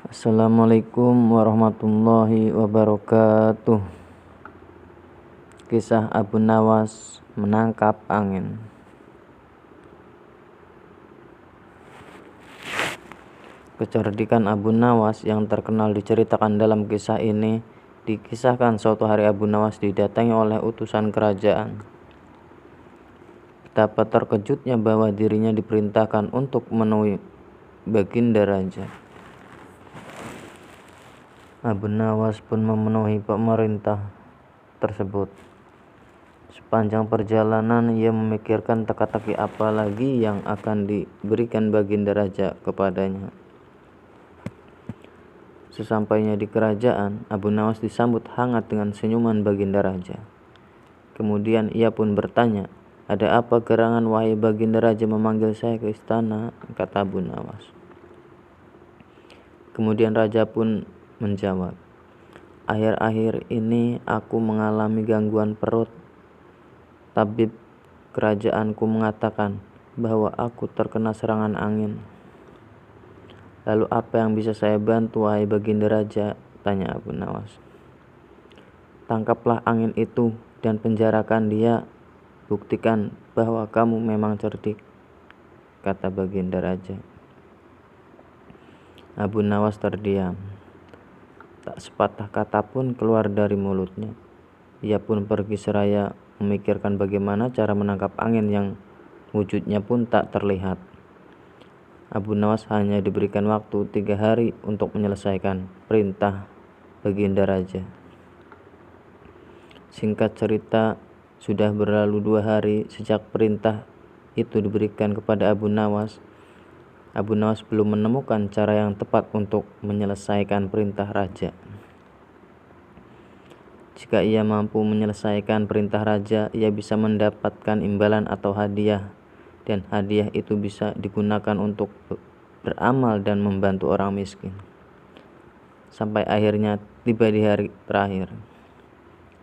Assalamualaikum warahmatullahi wabarakatuh. Kisah Abu Nawas menangkap angin. Kecerdikan Abu Nawas yang terkenal diceritakan dalam kisah ini. Dikisahkan suatu hari Abu Nawas didatangi oleh utusan kerajaan. Betapa terkejutnya bahwa dirinya diperintahkan untuk menemui Baginda Raja. Abu Nawas pun memenuhi pemerintah tersebut. Sepanjang perjalanan ia memikirkan teka-teki apa lagi yang akan diberikan Baginda Raja kepadanya. Sesampainya di kerajaan, Abu Nawas disambut hangat dengan senyuman Baginda Raja. Kemudian ia pun bertanya, "Ada apa gerangan wahai Baginda Raja memanggil saya ke istana?" kata Abu Nawas. Kemudian Raja pun menjawab, "Akhir-akhir ini aku mengalami gangguan perut. Tabib kerajaanku mengatakan bahwa aku terkena serangan angin." "Lalu apa yang bisa saya bantu, wahai Baginda Raja?" tanya Abu Nawas. "Tangkaplah angin itu dan penjarakan dia. Buktikan bahwa kamu memang cerdik," kata Baginda Raja. Abu Nawas terdiam. Tak sepatah kata pun keluar dari mulutnya. Ia pun pergi seraya memikirkan bagaimana cara menangkap angin yang wujudnya pun tak terlihat. Abu Nawas hanya diberikan waktu 3 hari untuk menyelesaikan perintah Baginda Raja. Singkat cerita, sudah berlalu 2 hari sejak perintah itu diberikan kepada Abu Nawas. Abu Nawas belum menemukan cara yang tepat untuk menyelesaikan perintah raja. Jika ia mampu menyelesaikan perintah raja, ia bisa mendapatkan imbalan atau hadiah, dan hadiah itu bisa digunakan untuk beramal dan membantu orang miskin. Sampai akhirnya tiba di hari terakhir.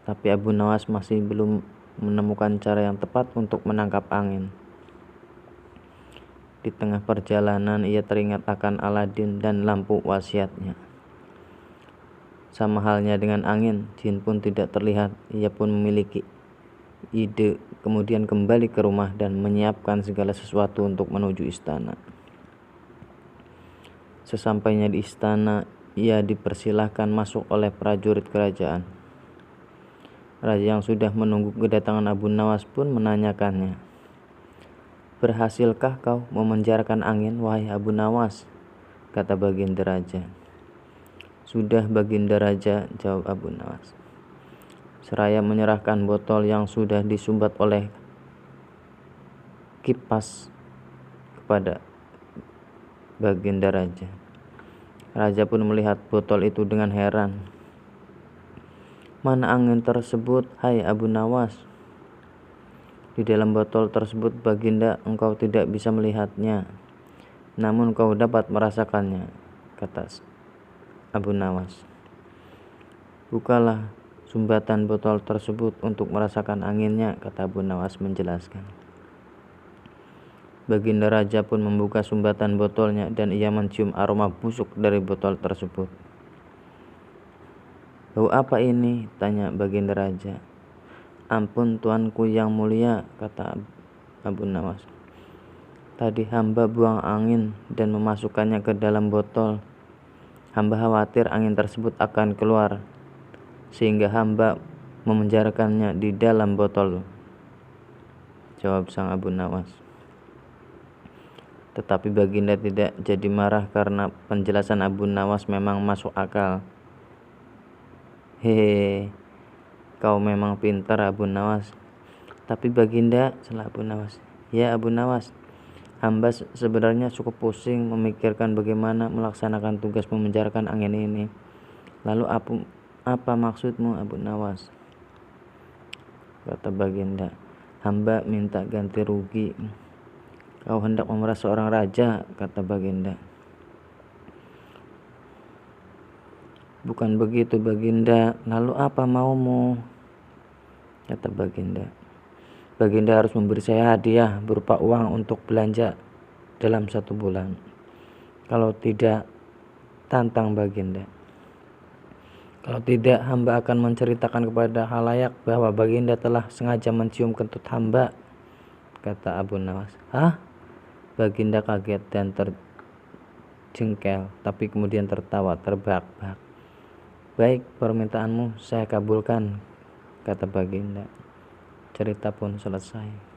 Tapi Abu Nawas masih belum menemukan cara yang tepat untuk menangkap angin. Di tengah perjalanan ia teringat akan Aladin dan lampu wasiatnya. Sama halnya dengan angin, jin pun tidak terlihat. Ia pun memiliki ide, kemudian kembali ke rumah dan menyiapkan segala sesuatu untuk menuju istana. Sesampainya di istana, ia dipersilahkan masuk oleh prajurit kerajaan. Raja yang sudah menunggu kedatangan Abu Nawas pun menanyakannya, "Berhasilkah kau memenjarakan angin, wahai Abu Nawas?" kata Baginda Raja. "Sudah, Baginda Raja," jawab Abu Nawas, seraya menyerahkan botol yang sudah disumbat oleh kipas kepada Baginda Raja. Raja pun melihat botol itu dengan heran. "Mana angin tersebut, hai Abu Nawas?" "Di dalam botol tersebut, Baginda, engkau tidak bisa melihatnya, namun kau dapat merasakannya," kata Abu Nawas. "Bukalah sumbatan botol tersebut untuk merasakan anginnya," kata Abu Nawas menjelaskan. Baginda Raja pun membuka sumbatan botolnya dan ia mencium aroma busuk dari botol tersebut. "Bau apa ini?" tanya Baginda Raja. "Ampun tuanku yang mulia," kata Abu Nawas. "Tadi hamba buang angin dan memasukkannya ke dalam botol. Hamba khawatir angin tersebut akan keluar, sehingga hamba memenjarakannya di dalam botol," jawab sang Abu Nawas. Tetapi Baginda tidak jadi marah karena penjelasan Abu Nawas memang masuk akal. "Hehe, kau memang pintar, Abu Nawas." "Tapi Baginda," sela Abu Nawas. "Ya Abu Nawas, hamba sebenarnya cukup pusing memikirkan bagaimana melaksanakan tugas memenjarakan angin ini." "Lalu apa maksudmu, Abu Nawas?" kata Baginda. "Hamba minta ganti rugi." "Kau hendak memeras seorang raja," kata Baginda. "Bukan begitu, Baginda. Lalu apa maumu?" kata Baginda. "Baginda harus memberi saya hadiah berupa uang untuk belanja dalam 1 bulan. Kalau tidak, tantang Baginda. Kalau tidak, hamba akan menceritakan kepada halayak bahwa Baginda telah sengaja mencium kentut hamba, kata Abu Nawas. Hah? Baginda kaget dan terjengkel, tapi kemudian tertawa terbahak-bahak. Baik, permintaanmu saya kabulkan, kata Baginda. Cerita pun selesai.